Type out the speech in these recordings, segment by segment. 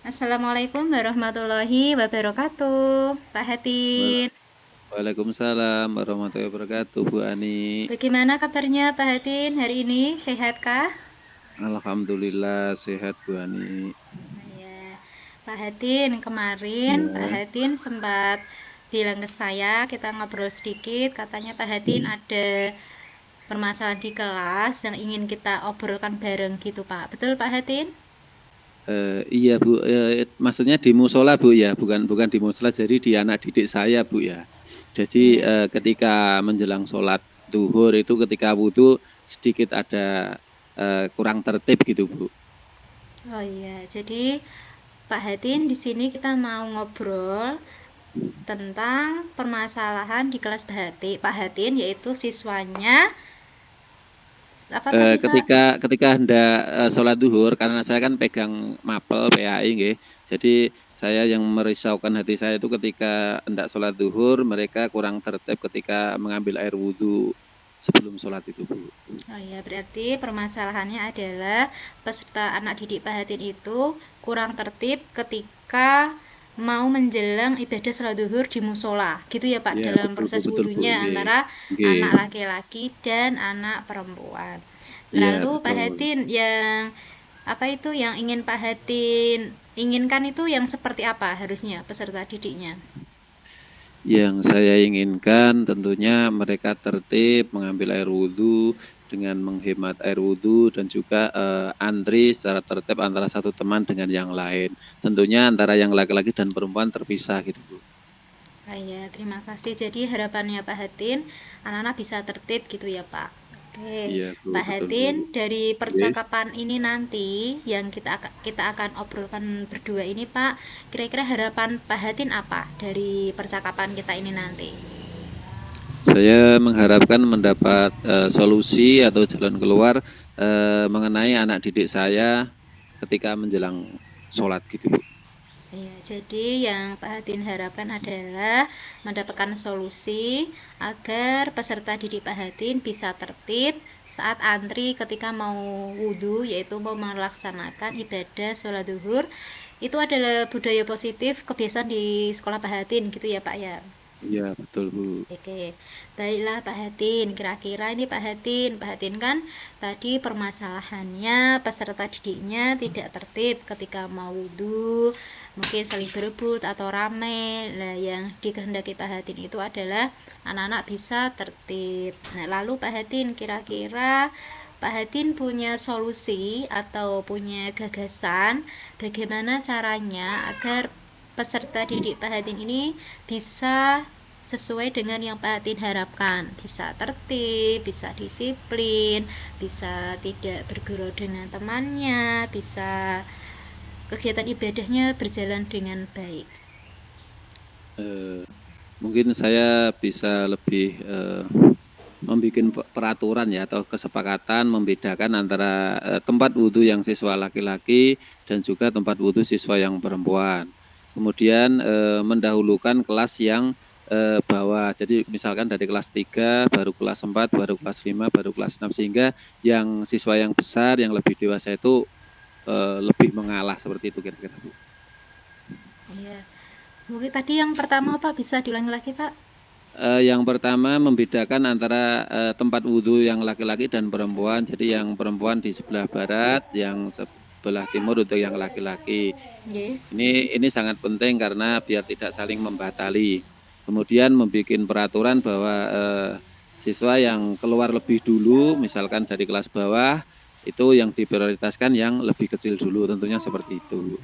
Assalamualaikum warahmatullahi wabarakatuh, Pak Wala- Hatin. Waalaikumsalam warahmatullahi wabarakatuh, Bu Ani. Bagaimana kabarnya Pak Hatin hari ini? Sehatkah? Alhamdulillah sehat, Bu Ani. Ya, Pak Hatin, kemarin Pak Ya. Hatin sempat bilang ke saya, kita ngobrol sedikit, katanya Pak Hatin ada permasalahan di kelas yang ingin kita obrolkan bareng gitu, Pak. Betul, Pak Hatin? Iya, Bu. Maksudnya di musola, Bu, ya, bukan di musola. Jadi di anak didik saya, Bu, ya. Jadi Iya. ketika menjelang sholat duhur itu ketika wudhu sedikit ada kurang tertib gitu, Bu. Oh iya, jadi Pak Hatin di sini kita mau ngobrol tentang permasalahan di kelas Pak Hatin, yaitu siswanya apa tadi Pak? Ketika hendak sholat duhur, karena saya kan pegang mapel PAI nggih. Jadi saya yang merisaukan hati saya itu ketika hendak sholat duhur, mereka kurang tertib ketika mengambil air wudhu sebelum sholat itu, Bu. Oh ya, berarti permasalahannya adalah peserta anak didik Pak Hatin itu kurang tertib ketika mau menjelang ibadah sholat duhur di musola, gitu ya Pak, Ya, dalam betul Bu, proses betul Bu. wudhunya Nggih. antara Nggih. anak laki-laki dan anak perempuan. Iya, Lalu Pak betul. Hatin yang apa itu yang ingin Pak Hatin inginkan itu yang seperti apa harusnya peserta didiknya? Yang saya inginkan tentunya mereka tertib mengambil air wudhu dengan menghemat air wudhu dan juga antri secara tertib antara satu teman dengan yang lain. Tentunya antara yang laki-laki dan perempuan terpisah gitu, Bu. Ah, ya, terima kasih. Jadi harapannya Pak Hatin, anak-anak bisa tertib gitu ya Pak. Oke, Iya, Bu, Pak betul, Bu. Hatin, dari Nggih. percakapan ini nanti yang kita akan obrolkan berdua ini Pak, kira-kira harapan Pak Hatin apa dari percakapan kita ini nanti? Saya mengharapkan mendapat solusi atau jalan keluar mengenai anak didik saya ketika menjelang sholat gitu, Bu. Ya, jadi yang Pak Hatin harapkan adalah mendapatkan solusi agar peserta didik Pak Hatin bisa tertib saat antri ketika mau wudhu, yaitu mau melaksanakan ibadah sholat duhur. Itu adalah budaya positif kebiasaan di sekolah Pak Hatin gitu ya Pak ya. Iya, betul, Bu. Oke, baiklah Pak Hatin. Kira-kira ini Pak Hatin kan tadi permasalahannya peserta didiknya tidak tertib ketika mau wudhu, mungkin saling berebut atau rame. Nah, yang dikehendaki Pak Hatin itu adalah anak-anak bisa tertib. Nah, lalu Pak Hatin kira-kira Pak Hatin punya solusi atau punya gagasan bagaimana caranya agar peserta didik Pak Hatin ini bisa sesuai dengan yang Pak Hatin harapkan, bisa tertib, bisa disiplin, bisa tidak bergurau dengan temannya, bisa kegiatan ibadahnya berjalan dengan baik. Eh, Mungkin saya bisa lebih membuat peraturan ya atau kesepakatan membedakan antara tempat wudhu yang siswa laki-laki dan juga tempat wudhu siswa yang perempuan. Kemudian mendahulukan kelas yang bawah. Jadi misalkan dari kelas 3, baru kelas 4, baru kelas 5, baru kelas 6 sehingga yang siswa yang besar, yang lebih dewasa itu lebih mengalah seperti itu kira-kira, Bu. Ya, mungkin tadi yang pertama apa bisa diulangi lagi Pak? Yang pertama membedakan antara tempat wudhu yang laki-laki dan perempuan. Jadi yang perempuan di sebelah barat, yang sebelah timur untuk yang laki-laki. Oke. Ini sangat penting karena biar tidak saling membatali. Kemudian membuat peraturan bahwa siswa yang keluar lebih dulu, misalkan dari kelas bawah, itu yang diprioritaskan yang lebih kecil dulu, tentunya seperti itu.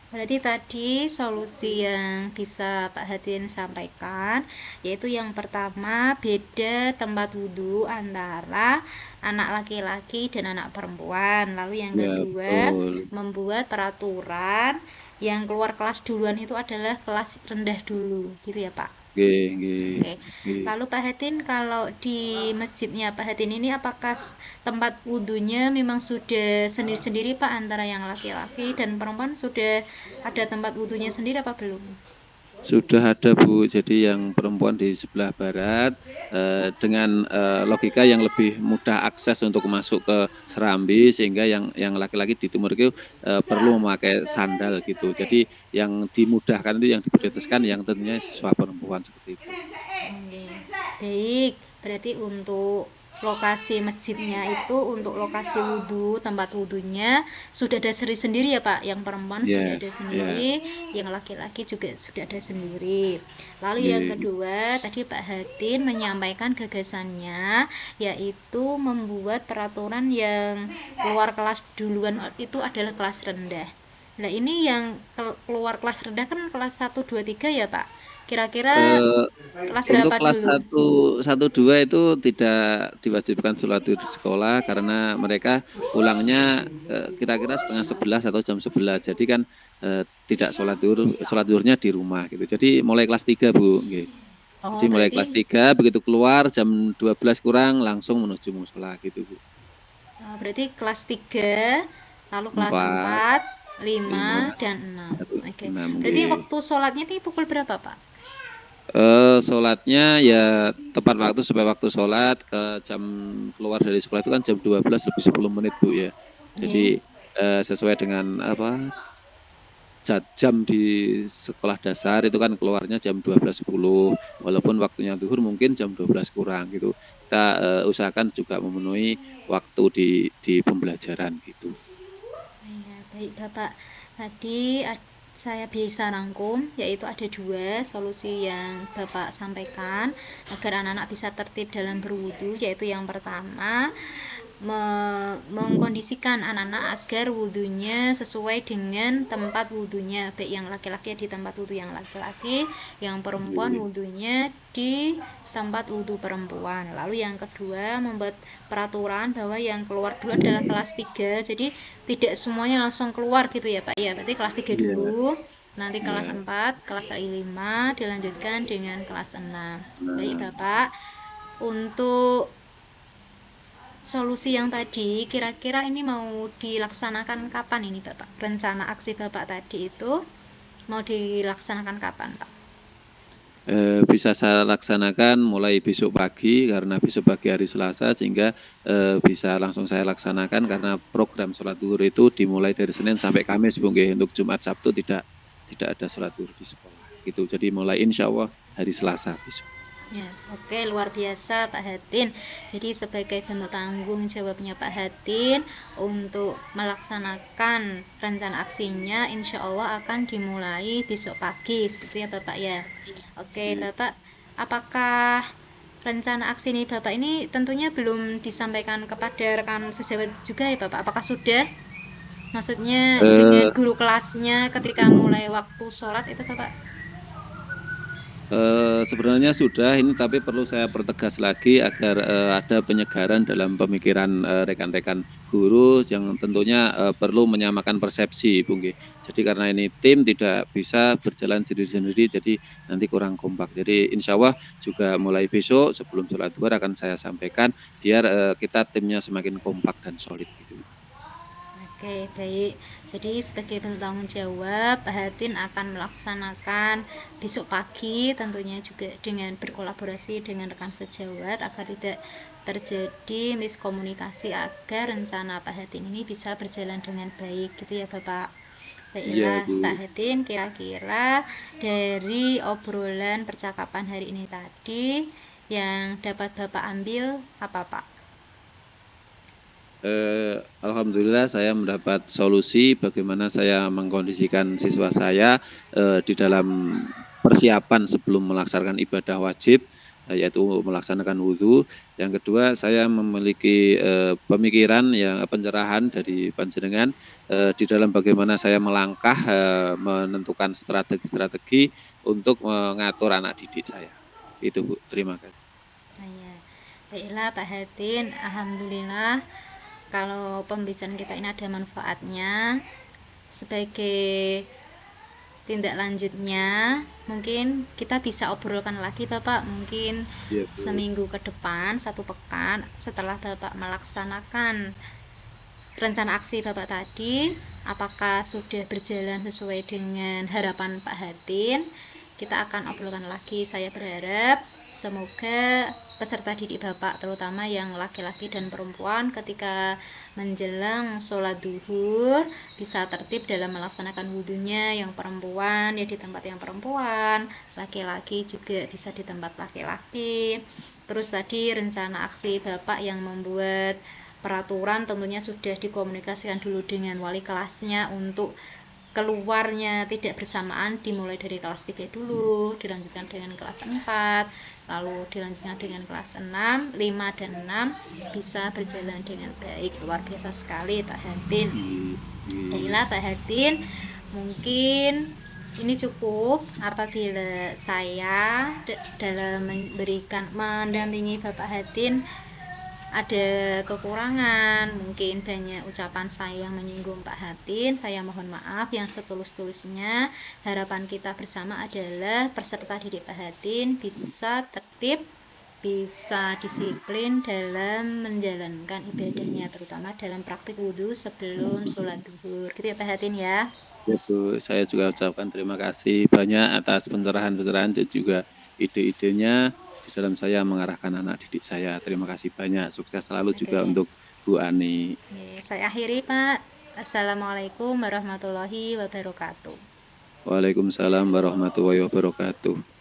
Berarti tadi solusi yang bisa Pak Hatin sampaikan yaitu yang pertama beda tempat wudhu antara anak laki-laki dan anak perempuan. Lalu yang Ya, kedua betul. membuat peraturan yang keluar kelas duluan itu adalah kelas rendah dulu gitu ya Pak. Nggih, nggih, Oke, nggih. lalu Pak Hatin kalau di masjidnya Pak Hatin ini apakah tempat wudhunya memang sudah sendiri-sendiri Pak antara yang laki-laki dan perempuan sudah ada tempat wudhunya sendiri apa belum? Sudah ada Bu, jadi yang perempuan di sebelah barat dengan logika yang lebih mudah akses untuk masuk ke Serambi, sehingga yang laki-laki di timur itu perlu memakai sandal gitu. Jadi yang dimudahkan itu yang diprioritaskan yang tentunya siswa perempuan seperti itu. Oke, baik. Berarti untuk lokasi masjidnya itu untuk lokasi wudhu, tempat wudhunya sudah ada sendiri ya Pak. Yang perempuan sudah Ya, ada ya, sendiri, yang laki-laki juga sudah ada sendiri. Lalu yang ya, kedua, tadi Pak Hatin menyampaikan gagasannya, yaitu membuat peraturan yang keluar kelas duluan itu adalah kelas rendah. Nah ini yang keluar kelas rendah kan kelas 1, 2, 3 ya Pak. Kira-kira Eh, kelas untuk berapa kelas dulu? satu 2 itu tidak diwajibkan sholat di sekolah karena mereka pulangnya kira-kira setengah 11 atau jam 11. Jadi kan tidak sholat zuhurnya di rumah gitu. Jadi mulai kelas 3 Bu. Nggih. Jadi Oh, mulai kelas berarti 3 begitu keluar jam 12 kurang langsung menuju musola gitu Bu. berarti kelas 3, lalu kelas 4, 4, 5 5, dan 6. 1, Oke. 6 Berarti nggih. waktu sholatnya ini pukul berapa, Pak? Sholatnya ya tepat waktu sampai waktu sholat ke jam keluar dari sekolah itu kan jam 12 lebih 10 menit Bu ya. Jadi Nggih. sesuai dengan apa jam di sekolah dasar itu kan keluarnya jam 12.10 walaupun waktunya zuhur mungkin jam 12 kurang gitu. Kita usahakan juga memenuhi waktu di pembelajaran gitu. Ya, baik Bapak. Tadi saya bisa rangkum, yaitu ada dua solusi yang Bapak sampaikan agar anak-anak bisa tertib dalam berwudu, yaitu yang pertama mengkondisikan anak-anak agar wudhunya sesuai dengan tempat wudhunya, baik yang laki-laki di tempat wudhu yang laki-laki, yang perempuan Oke. wudhunya di tempat wudhu perempuan. Lalu yang kedua membuat peraturan bahwa yang keluar dulu adalah kelas 3, jadi tidak semuanya langsung keluar gitu ya Pak ya, berarti kelas 3 Iya, dulu, nanti kelas iya. 4, kelas 5 dilanjutkan dengan kelas 6. Baik Nah, Bapak, untuk solusi yang tadi kira-kira ini mau dilaksanakan kapan ini Bapak? Rencana aksi Bapak tadi itu mau dilaksanakan kapan Pak? bisa saya laksanakan mulai besok pagi karena besok pagi hari Selasa sehingga bisa langsung saya laksanakan karena program sholat zuhur itu dimulai dari Senin sampai Kamis Bu nggih. Untuk Jumat Sabtu tidak ada sholat zuhur di sekolah gitu. Jadi mulai insya Allah hari Selasa besok. Ya, oke, luar biasa Pak Hatin. Jadi sebagai bentuk tanggung jawabnya Pak Hatin untuk melaksanakan rencana aksinya, insya Allah akan dimulai besok pagi, seperti ya Bapak ya. Oke, Ya. Bapak, apakah rencana aksi ini Bapak ini tentunya belum disampaikan kepada rekan sejawat juga ya Bapak? Apakah sudah? Maksudnya dengan Eh, guru kelasnya ketika mulai waktu sholat itu Bapak? Sebenarnya sudah ini tapi perlu saya pertegas lagi agar ada penyegaran dalam pemikiran rekan-rekan guru yang tentunya perlu menyamakan persepsi, Bu nggih. Jadi karena ini tim tidak bisa berjalan sendiri-sendiri jadi nanti kurang kompak. Jadi insya Allah juga mulai besok sebelum sholat zuhur akan saya sampaikan biar kita timnya semakin kompak dan solid gitu. Oke, baik. Jadi sebagai bentuk tanggung jawab, Pak Hatin akan melaksanakan besok pagi tentunya juga dengan berkolaborasi dengan rekan sejawat agar tidak terjadi miskomunikasi agar rencana Pak Hatin ini bisa berjalan dengan baik gitu ya Bapak. Iya, Baiklah Pak Bu. Hatin, kira-kira dari obrolan percakapan hari ini tadi yang dapat Bapak ambil apa Pak? Alhamdulillah saya mendapat solusi bagaimana saya mengkondisikan siswa saya di dalam persiapan sebelum melaksanakan ibadah wajib, yaitu melaksanakan wudhu. Yang kedua, saya memiliki pemikiran yang pencerahan dari panjenengan di dalam bagaimana saya melangkah menentukan strategi-strategi untuk mengatur anak didik saya. Itu Bu, terima kasih. Nah, ya. Baiklah Pak Hatin, Alhamdulillah kalau pembicaraan kita ini ada manfaatnya. Sebagai tindak lanjutnya, mungkin kita bisa obrolkan lagi Bapak, mungkin Iya, Bu. seminggu ke depan, 1 pekan setelah Bapak melaksanakan rencana aksi Bapak tadi, apakah sudah berjalan sesuai dengan harapan Pak Hatin. kita akan obrolkan lagi. Saya berharap semoga peserta didik Bapak, terutama yang laki-laki dan perempuan, ketika menjelang sholat duhur bisa tertib dalam melaksanakan wudhunya. Yang perempuan ya di tempat yang perempuan, laki-laki juga bisa di tempat laki-laki. Terus tadi rencana aksi Bapak yang membuat peraturan tentunya sudah dikomunikasikan dulu dengan wali kelasnya untuk keluarnya tidak bersamaan, dimulai dari kelas 3 dulu, dilanjutkan dengan kelas 4, lalu dilanjutkan dengan kelas 6, 5 dan 6 bisa berjalan dengan baik. Luar biasa sekali Pak Hatin. Baiklah Pak Hatin, mungkin ini cukup apabila saya dalam memberikan mendampingi Bapak Hatin ada kekurangan, mungkin banyak ucapan saya yang menyinggung Pak Hatin, saya mohon maaf yang setulus-tulusnya. Harapan kita bersama adalah peserta didik Pak Hatin bisa tertib, bisa disiplin dalam menjalankan ibadahnya, terutama dalam praktik wudhu sebelum sholat duhur. Gitu ya Pak Hatin ya. Ya Bu, saya juga ucapkan terima kasih banyak atas pencerahan-pencerahan dan juga ide-idenya di dalam saya mengarahkan anak didik saya. Terima kasih banyak. Sukses selalu juga untuk Bu Ani. Saya akhiri Pak. Assalamualaikum warahmatullahi wabarakatuh. Waalaikumsalam warahmatullahi wabarakatuh.